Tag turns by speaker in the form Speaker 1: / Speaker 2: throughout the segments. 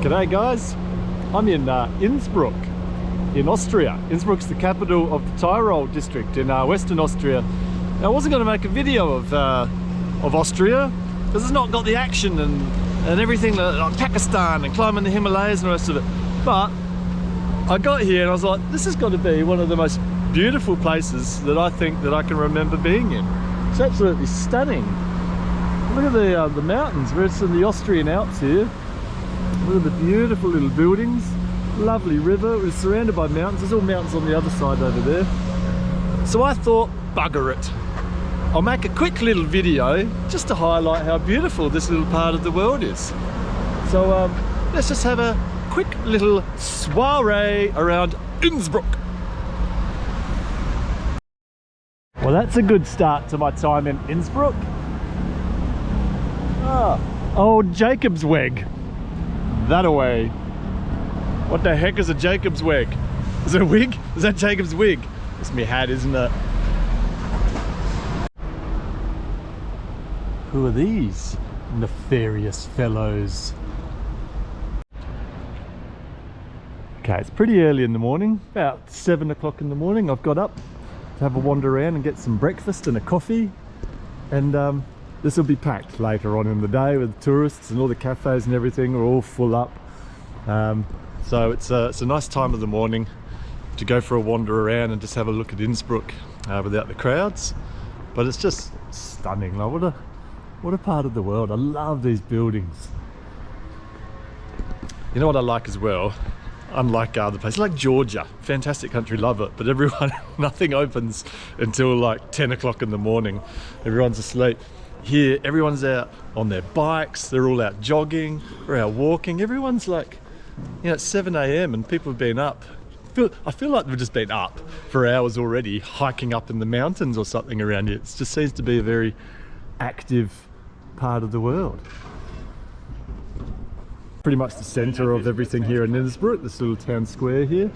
Speaker 1: G'day guys, I'm in Innsbruck in Austria. Innsbruck's the capital of the Tyrol district in Western Austria. Now, I wasn't going to make a video of Austria because it's not got the action and everything like Pakistan and climbing the Himalayas and the rest of it, but I got here and I was like, this has got to be one of the most beautiful places that I think that I can remember being in. It's absolutely stunning. Look at the mountains. We're in the Austrian Alps here. Look at the beautiful little buildings, lovely river. We're surrounded by mountains. There's all mountains on the other side over there. So I thought, bugger it. I'll make a quick little video just to highlight how beautiful this little part of the world is. So let's just have a quick little soiree around Innsbruck. Well, that's a good start to my time in Innsbruck. Ah, old Jacob's Weg. That away. What the heck is a Jacob's Weg? Is it a wig? Is that Jacob's wig? It's me hat, isn't it? Who are these nefarious fellows? Okay, it's pretty early in the morning, about 7 o'clock in the morning. I've got up to have a wander around and get some breakfast and a coffee, and this will be packed later on in the day with tourists, and all the cafes and everything are all full up. So it's a nice time of the morning to go for a wander around and just have a look at Innsbruck without the crowds. But it's just stunning. Like, what a part of the world. I love these buildings. You know what I like as well? Unlike other places, like Georgia, fantastic country, love it, but everyone, nothing opens until like 10 o'clock in the morning. Everyone's asleep. Here, everyone's out on their bikes, they're all out jogging, or out walking. Everyone's like, you know, it's 7 a.m. and people have been up. I feel like they've just been up for hours already, hiking up in the mountains or something around here. It just seems to be a very active part of the world. Pretty much the center of everything here in Innsbruck, this little town square here.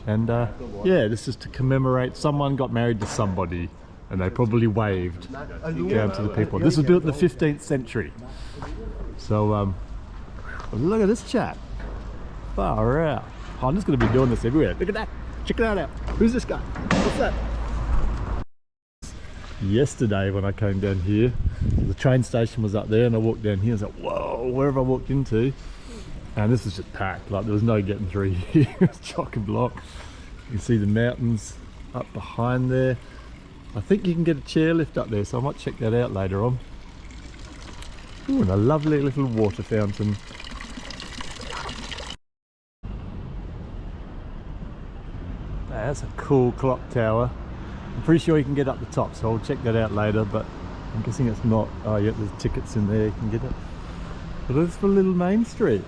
Speaker 1: And yeah, this is to commemorate someone got married to somebody and they probably waved down to the people. This was built in the 15th century. So look at this chap. Far out. Oh, I'm just going to be doing this everywhere. Look at that. Check that out. Who's this guy? What's that? Yesterday when I came down here, the train station was up there and I walked down here and I was like, whoa, where have I walked into? And this is just packed, like there was no getting through here. It's chock and block. You can see the mountains up behind there. I think you can get a chairlift up there, so I might check that out later on. Ooh, and a lovely little water fountain. That's a cool clock tower. I'm pretty sure you can get up the top, so I'll check that out later, but I'm guessing it's not. Oh yeah, there's tickets in there, you can get it. But it's for little Main Street.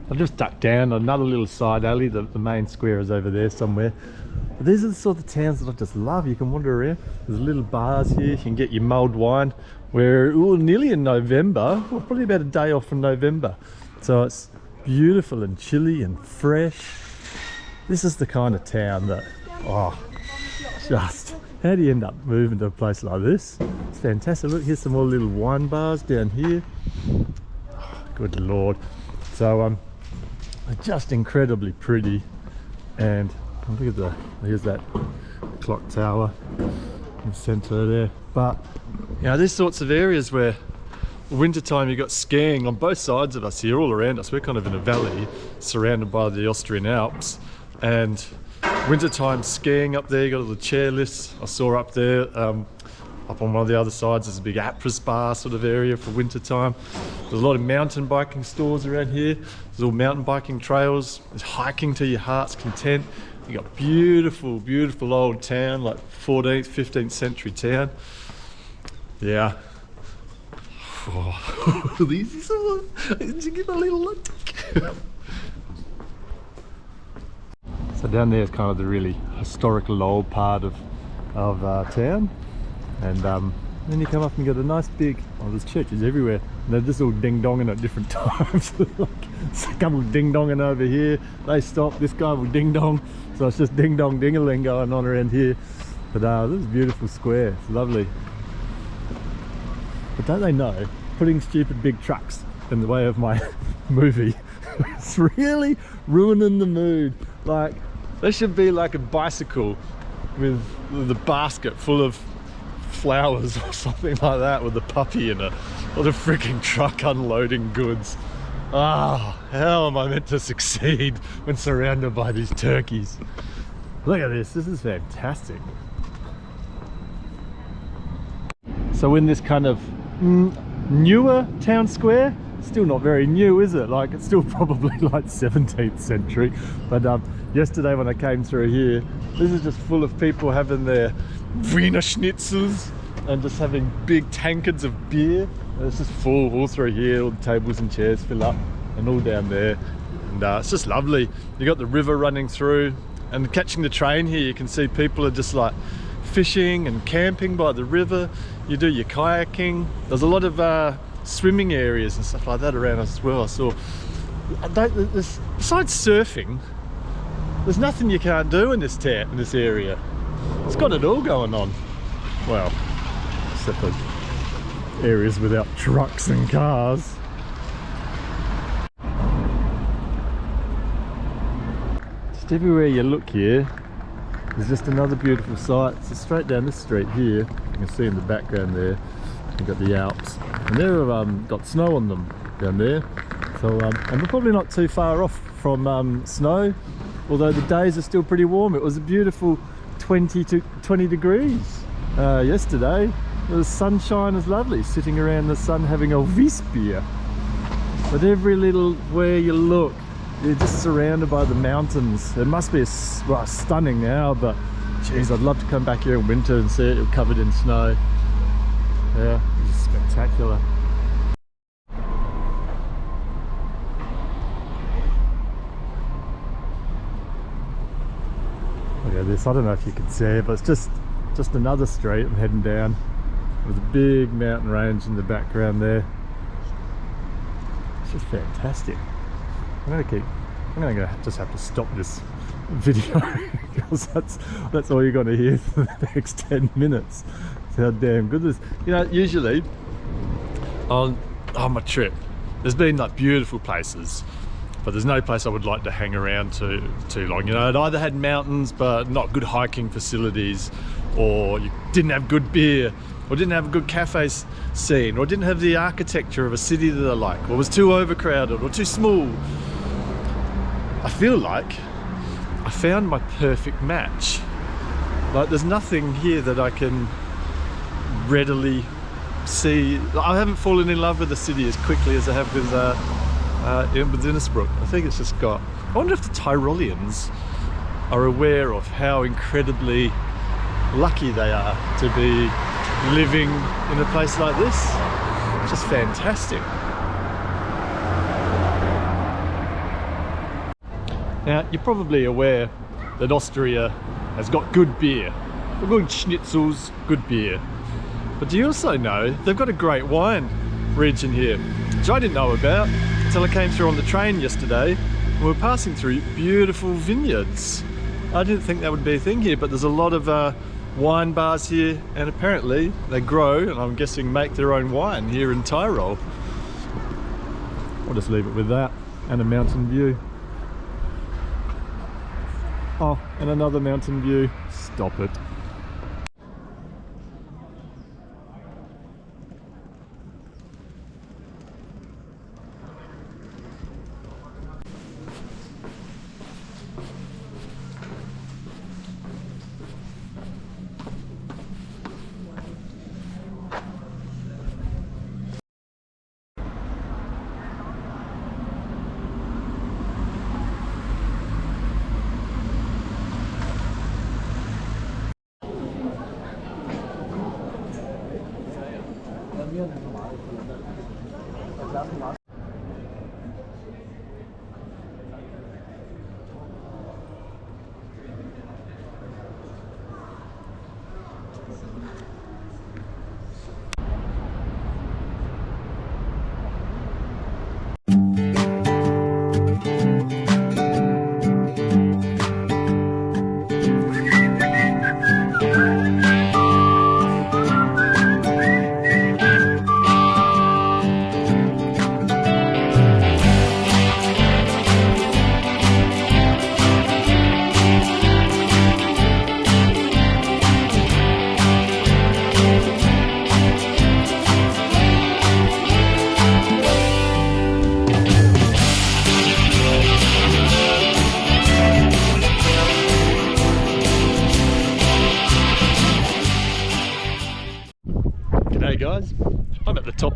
Speaker 1: I've just ducked down another little side alley. The main square is over there somewhere. But these are the sort of towns that I just love. You can wander around. There's little bars here. You can get your mulled wine. We're nearly in November. Well, probably about a day off from November. So it's beautiful and chilly and fresh. This is the kind of town that, oh, just, how do you end up moving to a place like this? It's fantastic. Look, here's some more little wine bars down here. Oh, good Lord. So just incredibly pretty, and look at here's that clock tower in the center there. But you know, these sorts of areas where wintertime you've got skiing on both sides of us here, all around us. We're kind of in a valley surrounded by the Austrian Alps, and wintertime skiing up there. You got all the chairlifts I saw up there. Up on one of the other sides there's a big après bar sort of area for wintertime. There's a lot of mountain biking stores around here. There's all mountain biking trails. There's hiking to your heart's content. You got beautiful, beautiful old town, like 14th, 15th century town. Yeah. Oh, these are, did you give a little look? So down there is kind of the really historical old part of town. And Then you come up and get a nice big, oh, there's churches everywhere. And they're just all ding-donging at different times. Like, it's a couple ding-donging over here. They stop, this guy will ding-dong. So it's just ding-dong, ding-a-ling going on around here. But this is a beautiful square, it's lovely. But don't they know, putting stupid big trucks in the way of my movie, it's really ruining the mood. Like, there should be like a bicycle with a basket full of flowers or something like that with a puppy in it, or the freaking truck unloading goods. Ah, how am I meant to succeed when surrounded by these turkeys? Look at this is fantastic. So in this kind of newer town square, still not very new, is it? Like, it's still probably like 17th century. But yesterday when I came through here, this is just full of people having their Wiener Schnitzels and just having big tankards of beer. And it's just full all through here, all the tables and chairs fill up, and all down there. And it's just lovely. You got the river running through, and catching the train here, you can see people are just like fishing and camping by the river. You do your kayaking. There's a lot of swimming areas and stuff like that around as well. I saw. Besides surfing, there's nothing you can't do in this town, in this area. It's got it all going on. Well, except for areas without trucks and cars. Just everywhere you look here, there's just another beautiful sight. So straight down this street here, you can see in the background there, you've got the Alps, and they've got snow on them down there. So, and we're probably not too far off from snow, although the days are still pretty warm. It was a beautiful 20 degrees yesterday. The sunshine is lovely, sitting around the sun having a Weissbier. But every little where you look, you're just surrounded by the mountains. It must be stunning now, but geez, I'd love to come back here in winter and see it covered in snow. Yeah, it's spectacular. Look at this, I don't know if you can see it, but it's just another street I'm heading down with a big mountain range in the background there. It's just fantastic. I'm gonna just have to stop this video because that's all you're gonna hear for the next 10 minutes. It's how damn good this. You know, usually on my trip, there's been like beautiful places, but there's no place I would like to hang around too long. You know, it either had mountains but not good hiking facilities, or you didn't have good beer, or didn't have a good cafe scene, or didn't have the architecture of a city that I like, or was too overcrowded or too small. I feel like I found my perfect match. Like, there's nothing here that I can readily see. I haven't fallen in love with the city as quickly as I have with Innsbruck. I think it's just got, I wonder if the Tyroleans are aware of how incredibly lucky they are to be living in a place like this. It's just fantastic. Now, you're probably aware that Austria has got good beer. Good schnitzels, good beer. But do you also know they've got a great wine region here, which I didn't know about until I came through on the train yesterday. We were passing through beautiful vineyards. I didn't think that would be a thing here, but there's a lot of wine bars here, and apparently they grow, and I'm guessing make their own wine here in Tyrol. I'll just leave it with that, and a mountain view. Oh, and another mountain view. Stop it.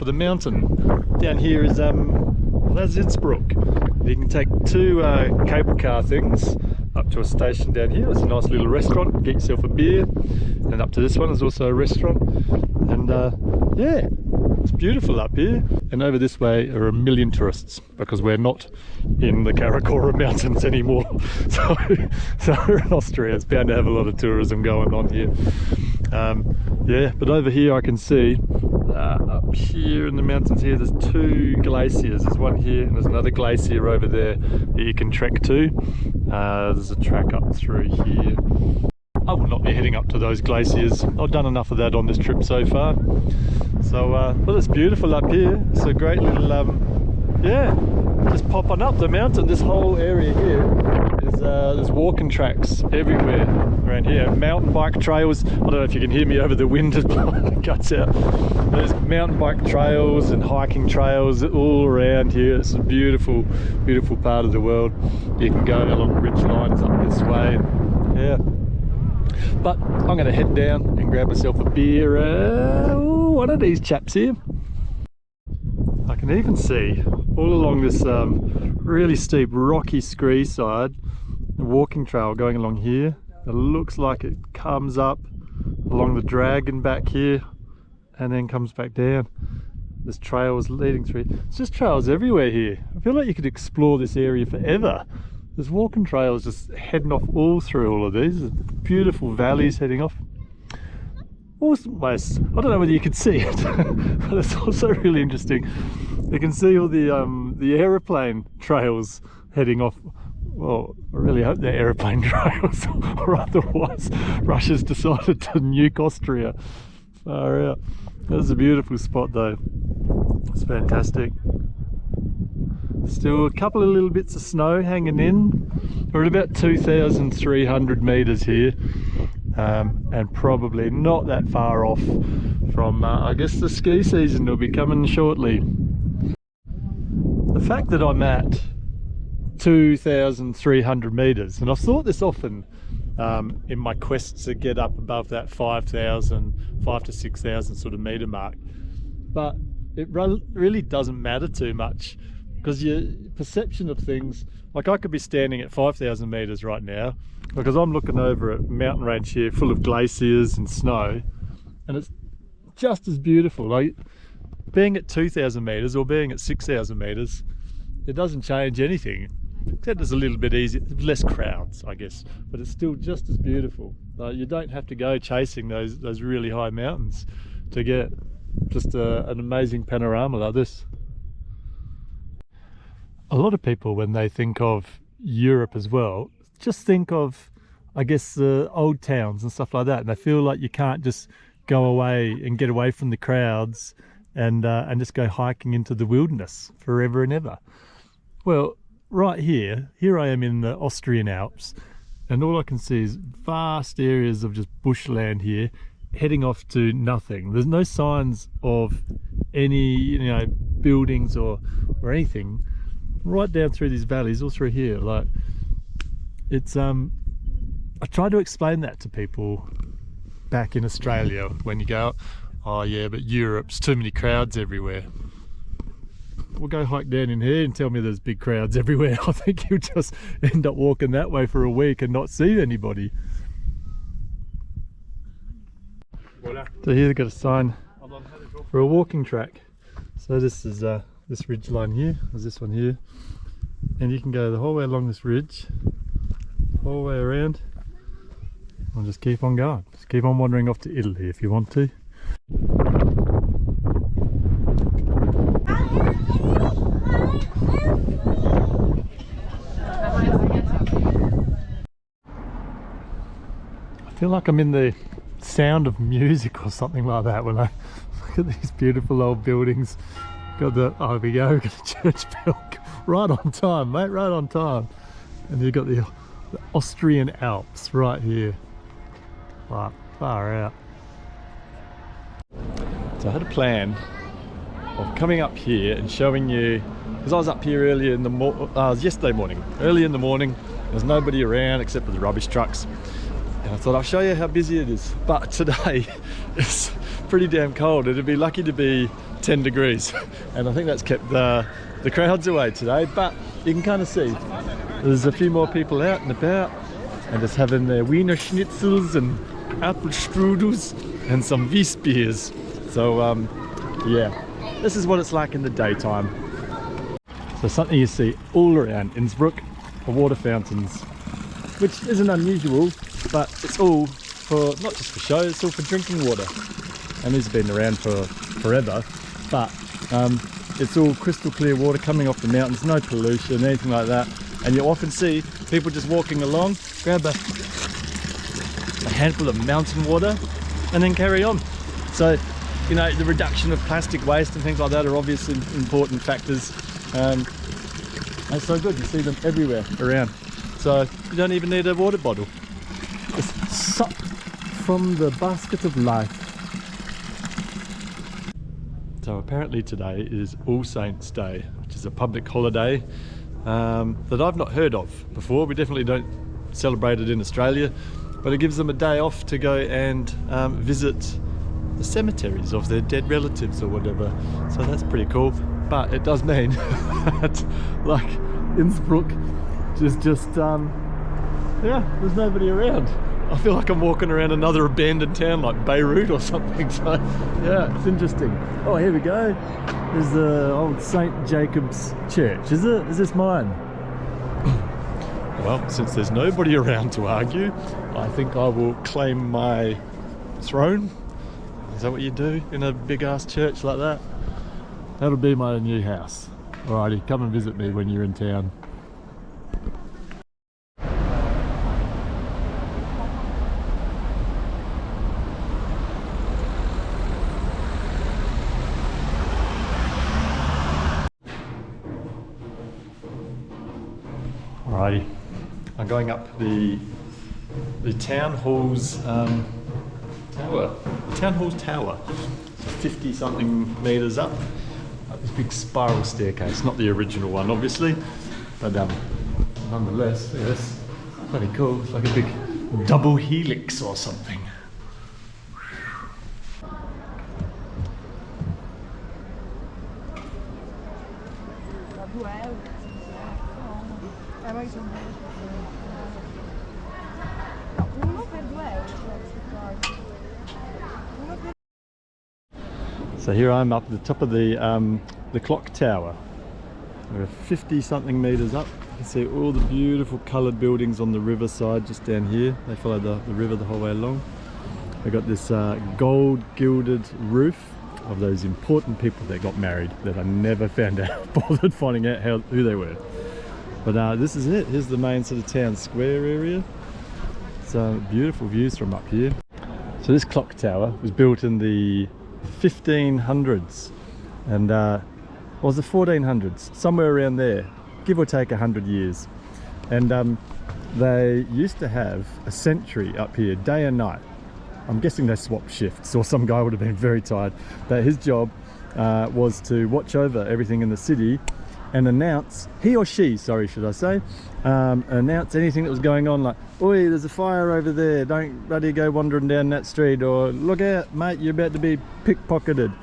Speaker 1: top of the mountain. Down here is well, that's Innsbruck. You can take two cable car things up to a station down here. It's a nice little restaurant. Get yourself a beer, and up to this one is also a restaurant. And yeah, it's beautiful up here. And over this way are a million tourists, because we're not in the Karakora Mountains anymore. So we're in Austria. It's bound to have a lot of tourism going on here. Yeah, but over here I can see up here in the mountains here, there's two glaciers. There's one here and there's another glacier over there that you can trek to. There's a track up through here. I will not be heading up to those glaciers. I've done enough of that on this trip so far. So, but it's beautiful up here. It's a great little, yeah, just popping up the mountain. This whole area here is, there's walking tracks everywhere around here. Mountain bike trails. I don't know if you can hear me over the wind as it cuts out. There's mountain bike trails and hiking trails all around here. It's a beautiful, beautiful part of the world. You can go along ridge lines up this way. Yeah. But I'm going to head down and grab myself a beer. One of these chaps here. I can even see all along this really steep rocky scree side, a walking trail going along here. It looks like it comes up along the dragon back here and then comes back down. There's trails leading through. It's just trails everywhere here. I feel like you could explore this area forever. There's walking trails just heading off all through all of these. There's beautiful valleys heading off. Almost, I don't know whether you can see it, but it's also really interesting. You can see all the aeroplane trails heading off. Well, I really hope they're aeroplane trails, or otherwise Russia's decided to nuke Austria. Far out. That's a beautiful spot though. It's fantastic. Still a couple of little bits of snow hanging in. We're at about 2,300 meters here, and probably not that far off from I guess the ski season will be coming shortly. The fact that I'm at 2,300 meters, and I've thought this often in my quests to get up above that 5,000 to 6,000 sort of meter mark, but it really doesn't matter too much, because your perception of things, like I could be standing at 5,000 meters right now because I'm looking over a mountain range here full of glaciers and snow, and it's just as beautiful. Like being at 2,000 meters or being at 6,000 meters, it doesn't change anything, except it's a little bit easier, less crowds I guess, but it's still just as beautiful. Like you don't have to go chasing those really high mountains to get just an amazing panorama like this. A lot of people, when they think of Europe as well, just think of, I guess, the old towns and stuff like that, and they feel like you can't just go away and get away from the crowds and just go hiking into the wilderness forever and ever. Well, right here I am in the Austrian Alps, and all I can see is vast areas of just bushland here, heading off to nothing. There's no signs of any, buildings or anything. Right down through these valleys, all through here, like it's I try to explain that to people back in Australia when you go, oh yeah, but Europe's too many crowds everywhere. We'll go hike down in here and tell me there's big crowds everywhere. I think you'll just end up walking that way for a week and not see anybody. So here they've got a sign for a walking track. So this is this ridge line here, there's this one here, and you can go the whole way along this ridge, whole way around, and just keep on going. Just keep on wandering off to Italy if you want to. I feel like I'm in the Sound of Music or something like that when I look at these beautiful old buildings. Got the, oh, here we go, we've got a church bell right on time, mate, right on time. And you've got the Austrian Alps right here. Wow, far out. So I had a plan of coming up here and showing you, because I was up here earlier in the yesterday morning, early in the morning. There's nobody around except for the rubbish trucks. And I thought I'll show you how busy it is. But today it's pretty damn cold. It'd be lucky to be 10 degrees. And I think that's kept the crowds away today, but you can kind of see there's a few more people out and about and just having their Wiener Schnitzels and apple strudels and some Wiesbeers. So yeah, this is what it's like in the daytime. So something you see all around Innsbruck are water fountains, which isn't unusual, but it's all for, not just for show, it's all for drinking water. And these have been around for forever, but it's all crystal clear water coming off the mountains, no pollution, anything like that. And you often see people just walking along, grab a handful of mountain water and then carry on. So, you know, the reduction of plastic waste and things like that are obviously important factors. It's so good, you see them everywhere around. So you don't even need a water bottle. Just sup from the basket of life. So apparently today is All Saints Day, which is a public holiday that I've not heard of before. We definitely don't celebrate it in Australia, but it gives them a day off to go and visit the cemeteries of their dead relatives or whatever. So that's pretty cool. But it does mean that, like, Innsbruck is just yeah, there's nobody around. I feel like I'm walking around another abandoned town like Beirut or something. So yeah, it's interesting. Oh, here we go. There's the old St. Jacob's Church. Is it? Is this mine? Well, since there's nobody around to argue, I think I will claim my throne. Is that what you do in a big ass church like that? That'll be my new house. Alrighty, come and visit me when you're in town. Alrighty, I'm going up the town hall's tower. The town hall's tower. 50 something meters up this big spiral staircase, not the original one obviously, but nonetheless, yes, pretty cool. It's like a big double helix or something. So here I'm up at the top of the clock tower. We're 50 something meters up. You can see all the beautiful coloured buildings on the riverside just down here. They follow the river the whole way along. We've got this gold gilded roof of those important people that got married that I never found out, bothered finding out who they were. But this is it. Here's the main sort of town square area. So beautiful views from up here. So this clock tower was built in the 1500s and was the 1400s, somewhere around there, give or take 100 years. And they used to have a sentry up here day and night. I'm guessing they swapped shifts, or some guy would have been very tired, but his job was to watch over everything in the city and announce, he or she, sorry, should I say, announce anything that was going on, like, oi, there's a fire over there, don't bloody go wandering down that street, or look out mate, you're about to be pickpocketed.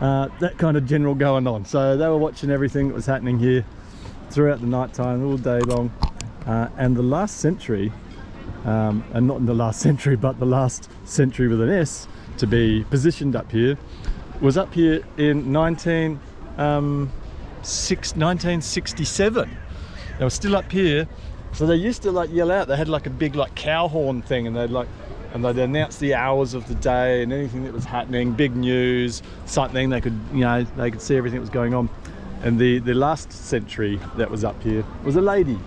Speaker 1: That kind of general going on. So they were watching everything that was happening here throughout the night time, all day long. And the last century, and not in the last century, but the last century with an S, to be positioned up here, was up here in 1967. They were still up here, so they used to like yell out. They had like a big like cow horn thing, and they'd announce the hours of the day and anything that was happening, big news, something they could, you know, they could see everything that was going on. And the last century that was up here was a lady,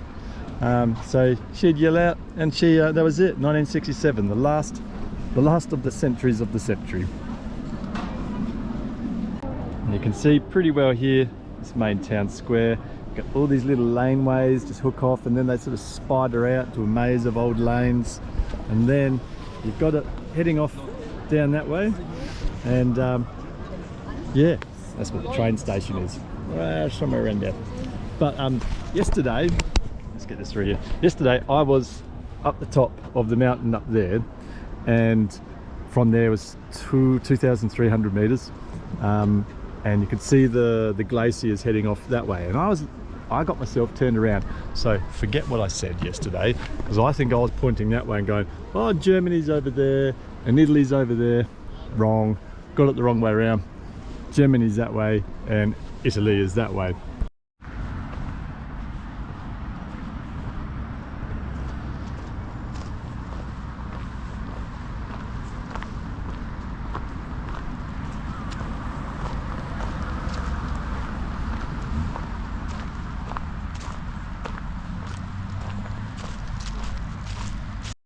Speaker 1: so she'd yell out, and she that was it, 1967, the last of the centuries of the century. And you can see pretty well here this main town square. Got all these little laneways just hook off, and then they sort of spider out to a maze of old lanes, and then you've got it heading off down that way, and yeah, that's what the train station is, somewhere around there. But yesterday, let's get this through here. Yesterday I was up the top of the mountain up there, and from there was 2,300 meters. and you could see the glaciers heading off that way, and I got myself turned around. So forget what I said yesterday, because I think I was pointing that way and going, oh, Germany's over there and Italy's over there. Wrong, got it the wrong way around. Germany's that way and Italy is that way.